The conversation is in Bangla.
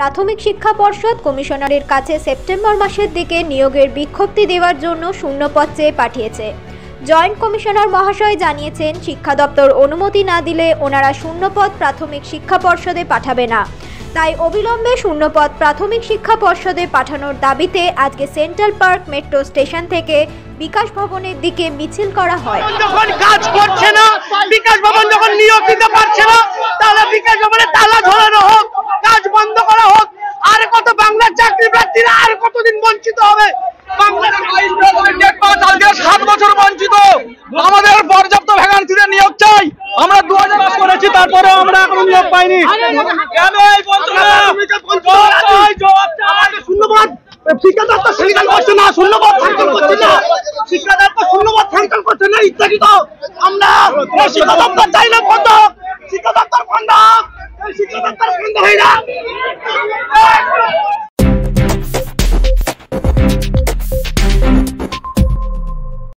প্রাথমিক শিক্ষা পর্ষদ কমিশনারের কাছে সেপ্টেম্বর মাসের দিকে নিয়োগের বিজ্ঞপ্তি দেওয়ার জন্য শূন্যপদ চেয়ে পাঠিয়েছে। জয়েন্ট কমিশনার মহাশয় জানিয়েছেন, শিক্ষা দপ্তর অনুমতি না দিলে ওনারা শূন্যপদ প্রাথমিক শিক্ষা পর্ষদে পাঠাবে না। তাই অবিলম্বে শূন্যপদ প্রাথমিক শিক্ষা পর্ষদে পাঠানোর দাবিতে আজকে সেন্ট্রাল পার্ক মেট্রো স্টেশন থেকে বিকাশ ভবনের দিকে মিছিল করা হয়। যখন কাজ করছে না, বিকাশ ভবন যখন নিয়োগ দিতে পারছে না, তাহলে বিকাশ ভবনে তালা ঝোলানো হোক, কাজ বন্ধ করা হোক। আর কত বাংলার চাকরি প্রার্থীরা আর কতদিন বঞ্চিত হবে? 7 বছর বঞ্চিত। আমাদের পর্যাপ্ত ভ্যাকান্সিতে নিয়োগ চাই। আমরা 2000 করেছি, তারপরেও আমরা এখনো নিয়োগ পাইনি। শূন্যপদ শিক্ষা দপ্তর সেন্ট্রাল করছে না, শূন্যপদ সেন্ট্রাল করছে না, শিক্ষা দপ্তর শূন্যপদ সেন্ট্রাল করছে না ইত্যাদি। তো আমরা শিক্ষা দপ্তর চাই না বন্ধ, শিক্ষা দপ্তর বন্ধ, শিক্ষা দপ্তর বন্ধ হয় না।